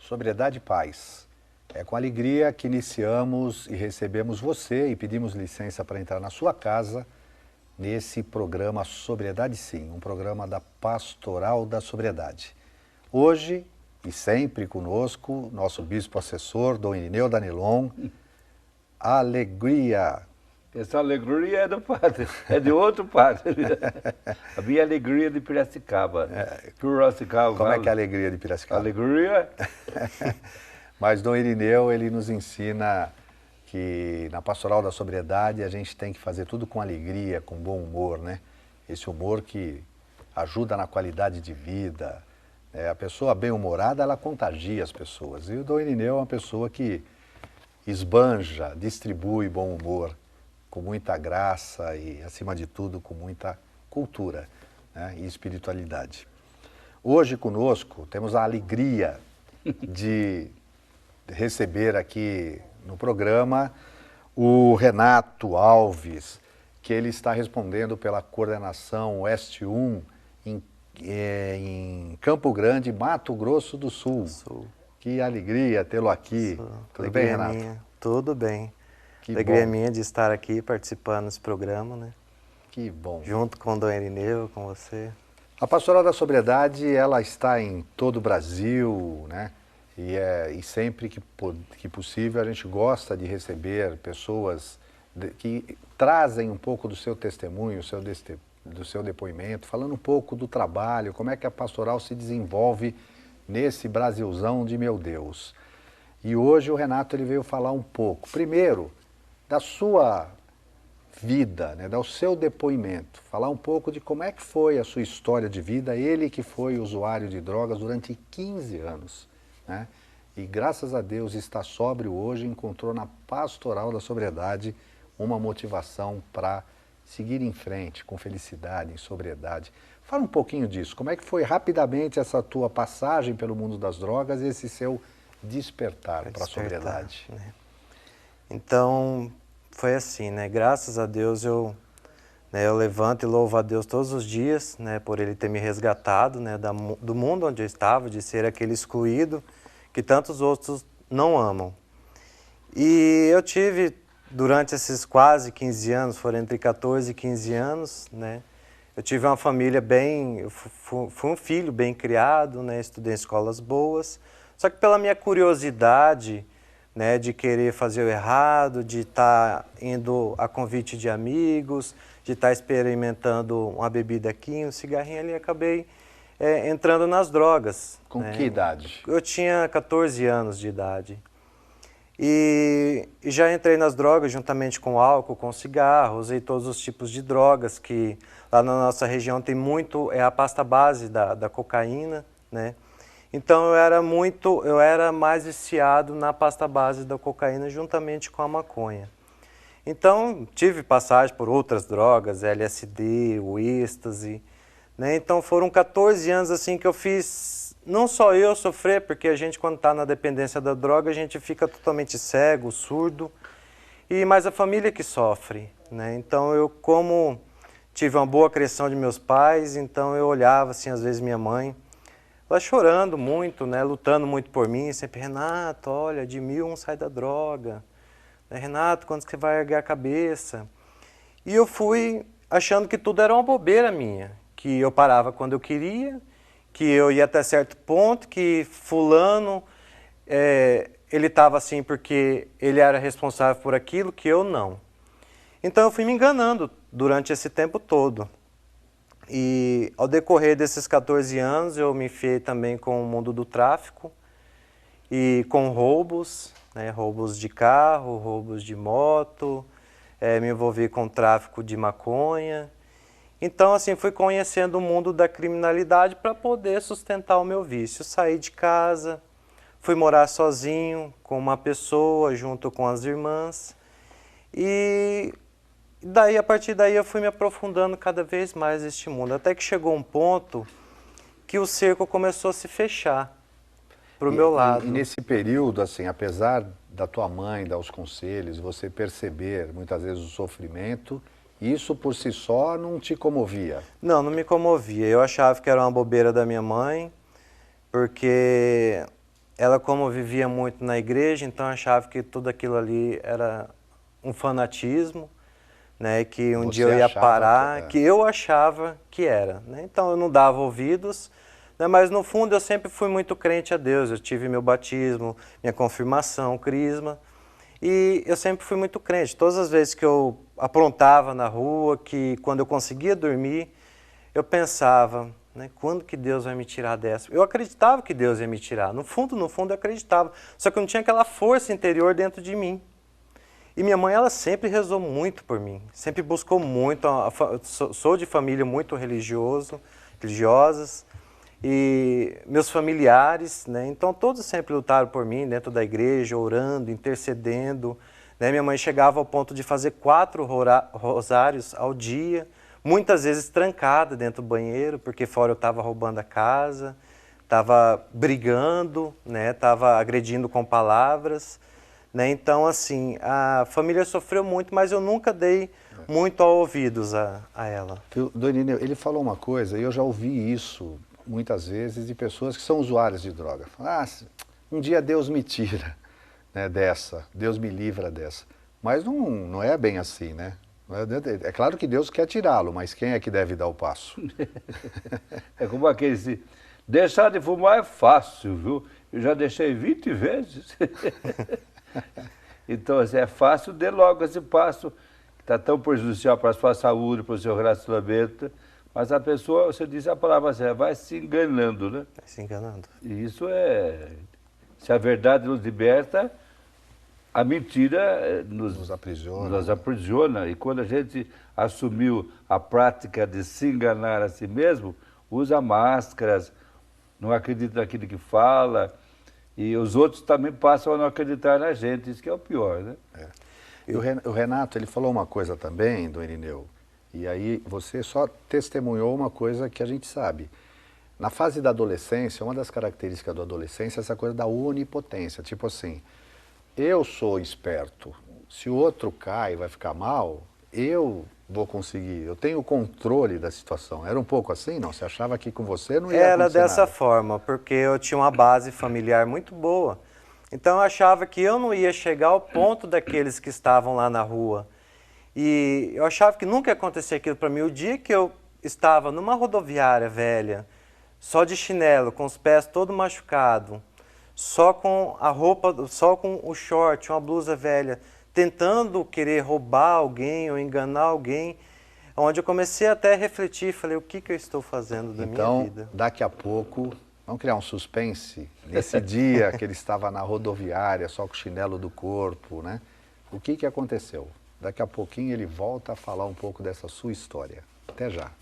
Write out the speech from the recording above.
Sobriedade e Paz. É com alegria que iniciamos e recebemos você e pedimos licença para entrar na sua casa nesse programa Sobriedade Sim, um programa da Pastoral da Sobriedade. Hoje e sempre conosco, nosso bispo assessor, Dom Irineu Danilon. Alegria! Essa alegria é do padre, é de outro padre. A minha alegria de Piracicaba. Piracicaba. Como é que é a alegria de Piracicaba? Alegria? Mas Dom Irineu, ele nos ensina que na Pastoral da Sobriedade a gente tem que fazer tudo com alegria, com bom humor, né? Esse humor que ajuda na qualidade de vida. A pessoa bem-humorada, ela contagia as pessoas. E o Dom Irineu é uma pessoa que esbanja, distribui bom humor, com muita graça e, acima de tudo, com muita cultura, né, e espiritualidade. Hoje conosco temos a alegria de receber aqui no programa o Renato Alves, que ele está respondendo pela coordenação Oeste 1 em Campo Grande, Mato Grosso do Sul. Que alegria tê-lo aqui. Tudo bem, Renato? Minha. Tudo bem. Que Alegria bom. minha de estar aqui participando desse programa, né? Que bom. Junto com o Dom Irineu, com você. A Pastoral da Sobriedade, ela está em todo o Brasil, né? E sempre que possível a gente gosta de receber pessoas que trazem um pouco do seu testemunho, do seu depoimento, falando um pouco do trabalho, como é que a pastoral se desenvolve nesse Brasilzão de meu Deus. E hoje o Renato ele veio falar um pouco, primeiro, da sua vida, né, do seu depoimento, falar um pouco de como é que foi a sua história de vida, ele que foi usuário de drogas durante 15 anos, né, e graças a Deus está sóbrio hoje, encontrou na Pastoral da Sobriedade uma motivação para seguir em frente com felicidade, em sobriedade. Fala um pouquinho disso, como é que foi rapidamente essa tua passagem pelo mundo das drogas e esse seu despertar para a sobriedade? Né? Então, foi assim, né? Graças a Deus eu levanto e louvo a Deus todos os dias, né? Por Ele ter me resgatado, né? Do mundo onde eu estava, de ser aquele excluído que tantos outros não amam. E eu tive, durante esses quase 15 anos, foram entre 14 e 15 anos, né? Eu tive uma família eu fui um filho bem criado, né? Estudei em escolas boas, só que pela minha curiosidade, né, de querer fazer o errado, de estar indo a convite de amigos, de estar experimentando uma bebida aqui, um cigarrinho ali, acabei entrando nas drogas. Com né? que idade? Eu tinha 14 anos de idade. E já entrei nas drogas juntamente com álcool, com cigarro, usei todos os tipos de drogas que lá na nossa região tem muito, é a pasta base da cocaína, né? Então eu era mais viciado na pasta base da cocaína juntamente com a maconha. Então tive passagem por outras drogas, LSD, o êxtase, né? Então foram 14 anos assim que eu fiz, não só eu sofrer, porque a gente quando está na dependência da droga a gente fica totalmente cego, surdo, mas a família que sofre, né? Então eu como tive uma boa criação de meus pais, então eu olhava assim às vezes minha mãe, ela chorando muito, né, lutando muito por mim, sempre, Renato, olha, de 1001 sai da droga, Renato, quando você vai erguer a cabeça? E eu fui achando que tudo era uma bobeira minha, que eu parava quando eu queria, que eu ia até certo ponto, que fulano, ele estava assim porque ele era responsável por aquilo, que eu não. Então eu fui me enganando durante esse tempo todo. E ao decorrer desses 14 anos eu me enfiei também com o mundo do tráfico e com roubos, né, roubos de carro, roubos de moto, me envolvi com tráfico de maconha. Então assim fui conhecendo o mundo da criminalidade para poder sustentar o meu vício. Saí de casa, fui morar sozinho com uma pessoa junto com as irmãs e a partir daí eu fui me aprofundando cada vez mais neste mundo, até que chegou um ponto que o cerco começou a se fechar para o meu lado. E nesse período, assim, apesar da tua mãe dar os conselhos, você perceber muitas vezes o sofrimento, isso por si só não te comovia? Não, não me comovia. Eu achava que era uma bobeira da minha mãe, porque ela, como vivia muito na igreja, então achava que tudo aquilo ali era um fanatismo, né, que um dia eu ia parar, que eu achava que era, né? Então eu não dava ouvidos, né, mas no fundo eu sempre fui muito crente a Deus. Eu tive meu batismo, minha confirmação, crisma, e eu sempre fui muito crente. Todas as vezes que eu aprontava na rua, que quando eu conseguia dormir, eu pensava, né, quando que Deus vai me tirar dessa? Eu acreditava que Deus ia me tirar, no fundo eu acreditava, só que eu não tinha aquela força interior dentro de mim. E minha mãe, ela sempre rezou muito por mim, sempre buscou muito. Sou de família muito religiosas, e meus familiares, né, então todos sempre lutaram por mim dentro da igreja, orando, intercedendo, né. Minha mãe chegava ao ponto de fazer 4 rosários ao dia, muitas vezes trancada dentro do banheiro, porque fora eu estava roubando a casa, estava brigando, né, estava agredindo com palavras. Né? Então, assim, a família sofreu muito, mas eu nunca dei muito ouvidos a ela. Dom Irineu, ele falou uma coisa, e eu já ouvi isso muitas vezes de pessoas que são usuárias de droga. Falam, um dia Deus me tira, né, dessa, Deus me livra dessa. Mas não é bem assim, né? É claro que Deus quer tirá-lo, mas quem é que deve dar o passo? É como aquele, deixar de fumar é fácil, viu? Eu já deixei 20 vezes. Então, assim, é fácil, dê logo esse passo, que está tão prejudicial para a sua saúde, para o seu relacionamento, mas a pessoa, você diz a palavra assim, vai se enganando, né? Vai se enganando. E isso se a verdade nos liberta, a mentira nos aprisiona. E quando a gente assumiu a prática de se enganar a si mesmo, usa máscaras, não acredita naquilo que fala, e os outros também passam a não acreditar na gente, isso que é o pior, né? E o Renato, ele falou uma coisa também, Dom Irineu, e aí você só testemunhou uma coisa que a gente sabe. Na fase da adolescência, uma das características da adolescência é essa coisa da onipotência, tipo assim, eu sou esperto, se o outro cai e vai ficar mal, eu vou conseguir, eu tenho o controle da situação. Era um pouco assim, não? Você achava que com você não ia acontecer nada? Era dessa forma, porque eu tinha uma base familiar muito boa. Então eu achava que eu não ia chegar ao ponto daqueles que estavam lá na rua. E eu achava que nunca ia acontecer aquilo para mim. O dia que eu estava numa rodoviária velha, só de chinelo, com os pés todo machucado, só com a roupa, só com o short, uma blusa velha, tentando querer roubar alguém ou enganar alguém, onde eu comecei até a refletir, falei, o que eu estou fazendo da minha vida? Então, daqui a pouco, vamos criar um suspense, nesse dia que ele estava na rodoviária, só com o chinelo do corpo, né? O que aconteceu? Daqui a pouquinho ele volta a falar um pouco dessa sua história. Até já.